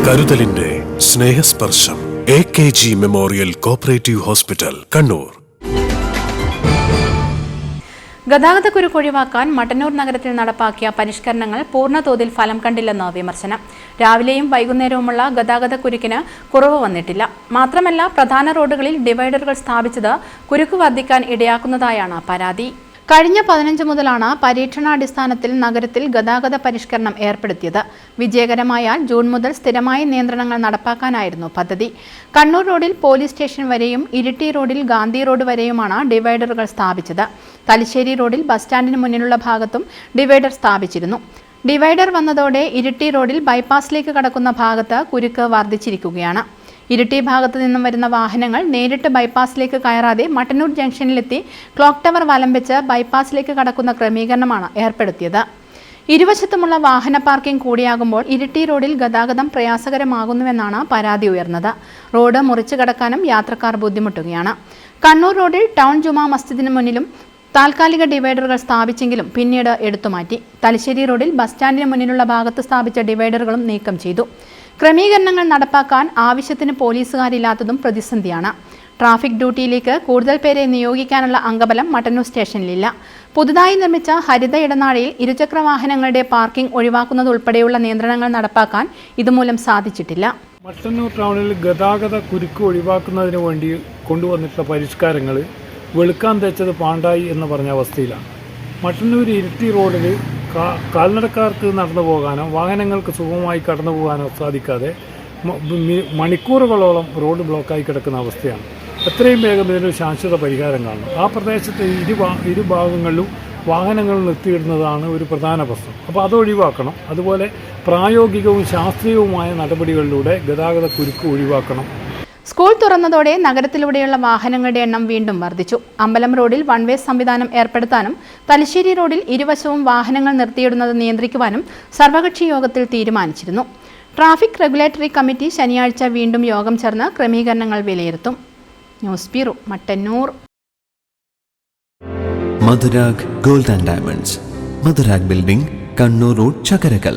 കരുതലിന്റെ സ്നേഹസ്പർശം AKG memorial cooperative hospital, Kannur. ഗതാഗതക്കുരുക്ക് ഒഴിവാക്കാൻ മട്ടന്നൂർ നഗരത്തിൽ നടപ്പാക്കിയ പരിഷ്കരണങ്ങൾ പൂർണ്ണതോതിൽ ഫലം കണ്ടില്ലെന്ന് വിമർശനം. രാവിലെയും വൈകുന്നേരവുമുള്ള ഗതാഗതക്കുരുക്കിന് കുറവ് വന്നിട്ടില്ല. മാത്രമല്ല, പ്രധാന റോഡുകളിൽ ഡിവൈഡറുകൾ സ്ഥാപിച്ചത് കുരുക്ക് വർദ്ധിക്കാൻ ഇടയാക്കുന്നതായാണ് പരാതി. കഴിഞ്ഞ 15 മുതലാണ് പരീക്ഷണാടിസ്ഥാനത്തിൽ നഗരത്തിൽ ഗതാഗത പരിഷ്കരണം ഏർപ്പെടുത്തിയത്. വിജയകരമായാൽ ജൂൺ മുതൽ സ്ഥിരമായ നിയന്ത്രണങ്ങൾ നടപ്പാക്കാനായിരുന്നു പദ്ധതി. കണ്ണൂർ റോഡിൽ പോലീസ് സ്റ്റേഷൻ വരെയും ഇരിട്ടി റോഡിൽ ഗാന്ധി റോഡ് വരെയുമാണ് ഡിവൈഡറുകൾ സ്ഥാപിച്ചത്. തലശ്ശേരി റോഡിൽ ബസ് സ്റ്റാൻഡിന് മുന്നിലുള്ള ഭാഗത്തും ഡിവൈഡർ സ്ഥാപിച്ചിരുന്നു. ഡിവൈഡർ വന്നതോടെ ഇരിട്ടി റോഡിൽ ബൈപ്പാസിലേക്ക് കടക്കുന്ന ഭാഗത്ത് കുരുക്ക് വർദ്ധിച്ചിരിക്കുകയാണ്. ഇരിട്ടി ഭാഗത്തു നിന്നും വരുന്ന വാഹനങ്ങൾ നേരിട്ട് ബൈപ്പാസിലേക്ക് കയറാതെ മട്ടന്നൂർ ജംഗ്ഷനിലെത്തി ക്ലോക്ക് ടവർ വലം വെച്ച് ബൈപ്പാസിലേക്ക് കടക്കുന്ന ക്രമീകരണമാണ് ഏർപ്പെടുത്തിയത്. ഇരുവശത്തുമുള്ള വാഹന പാർക്കിംഗ് കൂടിയാകുമ്പോൾ ഇരിട്ടി റോഡിൽ ഗതാഗതം പ്രയാസകരമാകുന്നുവെന്നാണ് പരാതി ഉയർന്നത്. റോഡ് മുറിച്ചു കടക്കാനും യാത്രക്കാർ ബുദ്ധിമുട്ടുകയാണ്. കണ്ണൂർ റോഡിൽ ടൗൺ ജുമാ മസ്ജിദിന് മുന്നിലും താൽക്കാലിക ഡിവൈഡറുകൾ സ്ഥാപിച്ചെങ്കിലും പിന്നീട് എടുത്തുമാറ്റി. തലശ്ശേരി റോഡിൽ ബസ് സ്റ്റാൻഡിന് മുന്നിലുള്ള ഭാഗത്ത് സ്ഥാപിച്ച ഡിവൈഡറുകളും നീക്കം ചെയ്തു. ക്രമീകരണങ്ങൾ നടപ്പാക്കാൻ ആവശ്യത്തിന് പോലീസുകാരില്ലാത്തതും പ്രതിസന്ധിയാണ്. ട്രാഫിക് ഡ്യൂട്ടിയിലേക്ക് കൂടുതൽ പേരെ നിയോഗിക്കാനുള്ള അംഗബലം മട്ടന്നൂർ സ്റ്റേഷനിലില്ല. പുതുതായി നിർമ്മിച്ച ഹരിത ഇടനാഴിയിൽ ഇരുചക്ര വാഹനങ്ങളുടെ പാർക്കിംഗ് ഒഴിവാക്കുന്നതുൾപ്പെടെയുള്ള നിയന്ത്രണങ്ങൾ നടപ്പാക്കാൻ ഇതുമൂലം സാധിച്ചിട്ടില്ല. മട്ടന്നൂർ ടൗണിൽ ഗതാഗത കുരുക്ക് ഒഴിവാക്കുന്നതിന് വേണ്ടി കൊണ്ടുവന്നിട്ടുള്ള പരിഷ്കാരങ്ങൾ വെളുക്കാൻ തേച്ചത് പാണ്ടായി എന്ന് പറഞ്ഞ അവസ്ഥയിലാണ്. മട്ടന്നൂർ ഇരിട്ടി റോഡിൽ കാൽനടക്കാർക്ക് നടന്നു പോകാനോ വാഹനങ്ങൾക്ക് സുഗമമായി കടന്നു പോകാനോ സാധിക്കാതെ മണിക്കൂറുകളോളം റോഡ് ബ്ലോക്കായി കിടക്കുന്ന അവസ്ഥയാണ്. എത്രയും വേഗം ഇതിനൊരു ശാശ്വത പരിഹാരം കാണും. ആ പ്രദേശത്തെ ഇരുഭാഗങ്ങളിലും വാഹനങ്ങൾ നിർത്തിയിടുന്നതാണ് ഒരു പ്രധാന പ്രശ്നം. അപ്പോൾ അത് ഒഴിവാക്കണം. അതുപോലെ പ്രായോഗികവും ശാസ്ത്രീയവുമായ നടപടികളിലൂടെ ഗതാഗത കുരുക്ക് ഒഴിവാക്കണം. സ്കൂൾ തുറന്നതോടെ നഗരത്തിലൂടെയുള്ള വാഹനങ്ങളുടെ എണ്ണം വീണ്ടും വർദ്ധിച്ചു. അമ്പലം റോഡിൽ വൺ വേ സംവിധാനം ഏർപ്പെടുത്താനും തലശ്ശേരി റോഡിൽ ഇരുവശവും വാഹനങ്ങൾ നിർത്തിയിടുന്നത് നിയന്ത്രിക്കുവാനും സർവകക്ഷി യോഗത്തിൽ തീരുമാനിച്ചിരുന്നു. ട്രാഫിക് റെഗുലേറ്ററി കമ്മിറ്റി ശനിയാഴ്ച വീണ്ടും യോഗം ചേർന്ന് ക്രമീകരണങ്ങൾ വിലയിരുത്തും. News bureau, Mattannur. Madhurag gold and diamonds, Madhurag building, Kannur road, Chakkarakal.